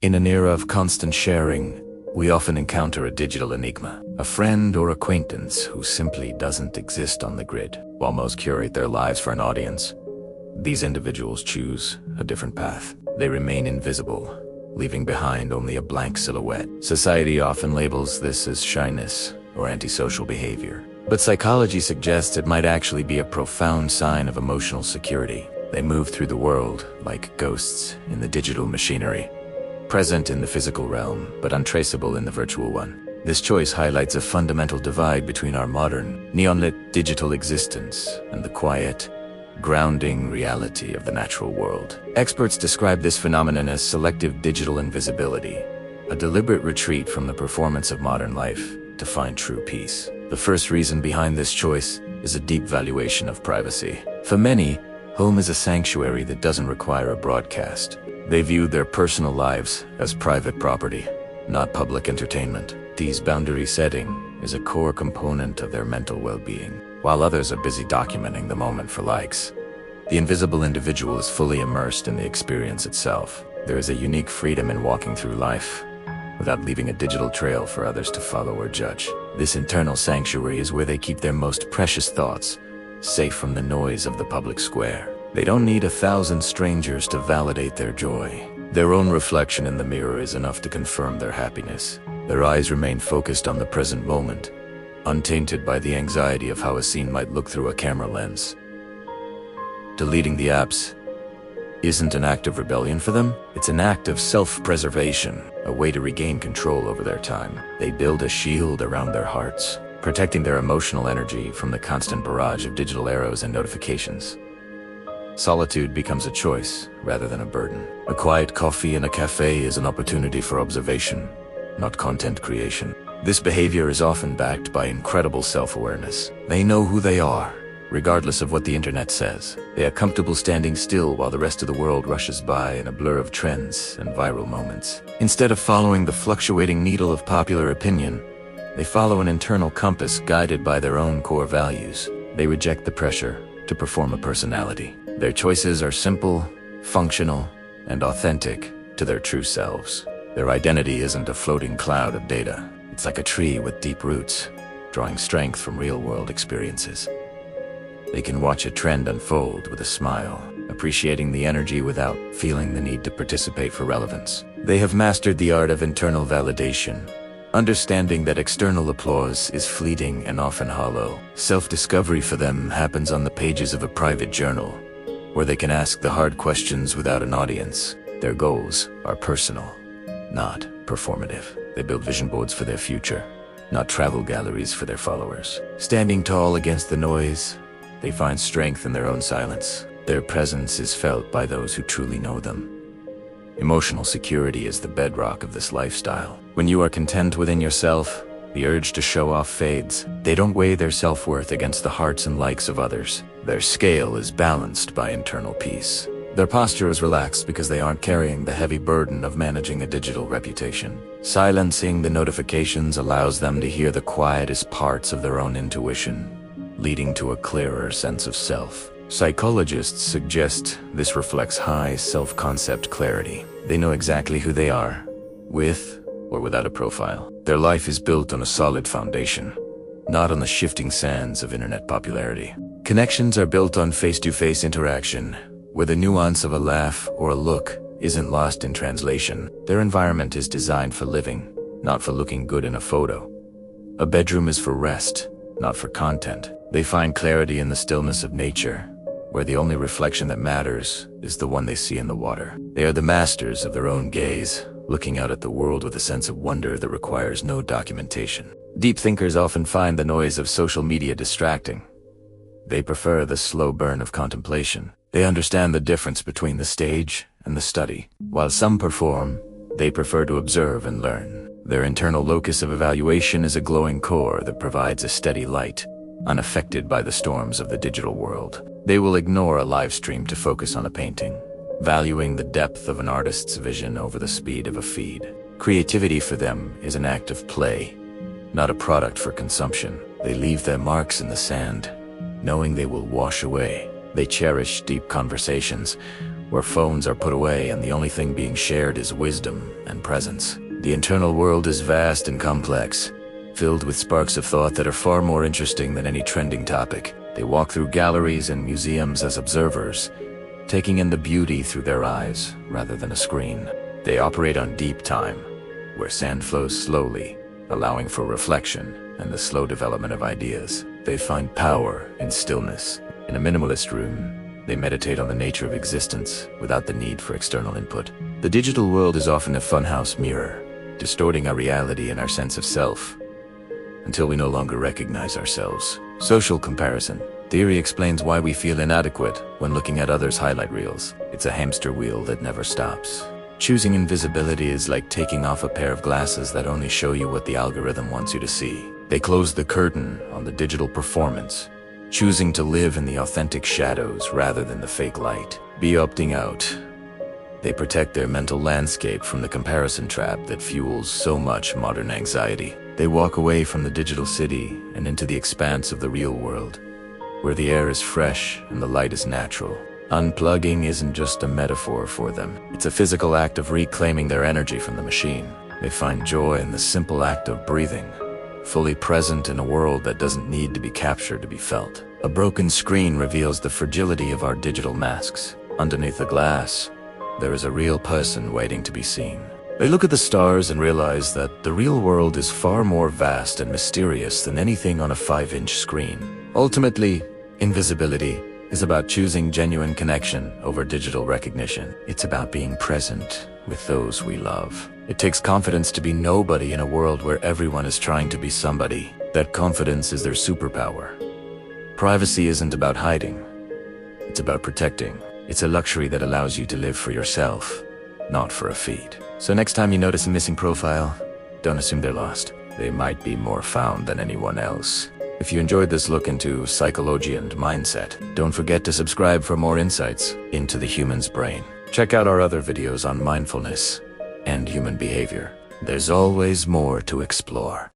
In an era of constant sharing, we often encounter a digital enigma, a friend or acquaintance who simply doesn't exist on the grid. While most curate their lives for an audience, these individuals choose a different path. They remain invisible, leaving behind only a blank silhouette. Society often labels this as shyness or antisocial behavior, but psychology suggests it might actually be a profound sign of emotional security. They move through the world like ghosts in the digital machinery, present in the physical realm, but untraceable in the virtual one. This choice highlights a fundamental divide between our modern, neon-lit digital existence and the quiet, grounding reality of the natural world. Experts describe this phenomenon as selective digital invisibility, a deliberate retreat from the performance of modern life to find true peace. The first reason behind this choice is a deep valuation of privacy. For many, home is a sanctuary that doesn't require a broadcast. They view their personal lives as private property, not public entertainment. This boundary setting is a core component of their mental well-being. While others are busy documenting the moment for likes, the invisible individual is fully immersed in the experience itself. There is a unique freedom in walking through life without leaving a digital trail for others to follow or judge. This internal sanctuary is where they keep their most precious thoughts, safe from the noise of the public square. They don't need 1,000 strangers to validate their joy. Their own reflection in the mirror is enough to confirm their happiness. Their eyes remain focused on the present moment, untainted by the anxiety of how a scene might look through a camera lens. Deleting the apps isn't an act of rebellion for them. It's an act of self-preservation, a way to regain control over their time. They build a shield around their hearts, protecting their emotional energy from the constant barrage of digital arrows and notifications. Solitude becomes a choice rather than a burden. A quiet coffee in a cafe is an opportunity for observation, not content creation. This behavior is often backed by incredible self-awareness. They know who they are, regardless of what the internet says. They are comfortable standing still while the rest of the world rushes by in a blur of trends and viral moments. Instead of following the fluctuating needle of popular opinion, they follow an internal compass guided by their own core values. They reject the pressure to perform a personality. Their choices are simple, functional, and authentic to their true selves. Their identity isn't a floating cloud of data. It's like a tree with deep roots, drawing strength from real-world experiences. They can watch a trend unfold with a smile, appreciating the energy without feeling the need to participate for relevance. They have mastered the art of internal validation, understanding that external applause is fleeting and often hollow. Self-discovery for them happens on the pages of a private journal, where they can ask the hard questions without an audience. Their goals are personal, not performative. They build vision boards for their future, not travel galleries for their followers. Standing tall against the noise, they find strength in their own silence. Their presence is felt by those who truly know them. Emotional security is the bedrock of this lifestyle. When you are content within yourself, the urge to show off fades. They don't weigh their self-worth against the hearts and likes of others. Their scale is balanced by internal peace. Their posture is relaxed because they aren't carrying the heavy burden of managing a digital reputation. Silencing the notifications allows them to hear the quietest parts of their own intuition, leading to a clearer sense of self. Psychologists suggest this reflects high self-concept clarity. They know exactly who they are, with or without a profile. Their life is built on a solid foundation, not on the shifting sands of internet popularity. Connections are built on face-to-face interaction, where the nuance of a laugh or a look isn't lost in translation. Their environment is designed for living, not for looking good in a photo. A bedroom is for rest, not for content. They find clarity in the stillness of nature, where the only reflection that matters is the one they see in the water. They are the masters of their own gaze, looking out at the world with a sense of wonder that requires no documentation. Deep thinkers often find the noise of social media distracting. They prefer the slow burn of contemplation. They understand the difference between the stage and the study. While some perform, they prefer to observe and learn. Their internal locus of evaluation is a glowing core that provides a steady light, unaffected by the storms of the digital world. They will ignore a live stream to focus on a painting, valuing the depth of an artist's vision over the speed of a feed. Creativity for them is an act of play, not a product for consumption. They leave their marks in the sand, knowing they will wash away. They cherish deep conversations, where phones are put away and the only thing being shared is wisdom and presence. The internal world is vast and complex, filled with sparks of thought that are far more interesting than any trending topic. They walk through galleries and museums as observers, taking in the beauty through their eyes rather than a screen. They operate on deep time, where sand flows slowly, allowing for reflection and the slow development of ideas. They find power in stillness. In a minimalist room, they meditate on the nature of existence without the need for external input. The digital world is often a funhouse mirror, distorting our reality and our sense of self, until we no longer recognize ourselves. Social comparison theory explains why we feel inadequate when looking at others' highlight reels. It's a hamster wheel that never stops. Choosing invisibility is like taking off a pair of glasses that only show you what the algorithm wants you to see. They close the curtain on the digital performance, choosing to live in the authentic shadows rather than the fake light. Be opting out. They protect their mental landscape from the comparison trap that fuels so much modern anxiety. They walk away from the digital city and into the expanse of the real world, where the air is fresh and the light is natural. Unplugging isn't just a metaphor for them. It's a physical act of reclaiming their energy from the machine. They find joy in the simple act of breathing, fully present in a world that doesn't need to be captured to be felt. A broken screen reveals the fragility of our digital masks. Underneath the glass, there is a real person waiting to be seen. They look at the stars and realize that the real world is far more vast and mysterious than anything on a 5-inch screen. Ultimately, invisibility is about choosing genuine connection over digital recognition. It's about being present with those we love. It takes confidence to be nobody in a world where everyone is trying to be somebody. That confidence is their superpower. Privacy isn't about hiding. It's about protecting. It's a luxury that allows you to live for yourself, not for a feed. So next time you notice a missing profile, don't assume they're lost. They might be more found than anyone else. If you enjoyed this look into psychology and mindset, don't forget to subscribe for more insights into the human's brain. Check out our other videos on mindfulness and human behavior. There's always more to explore.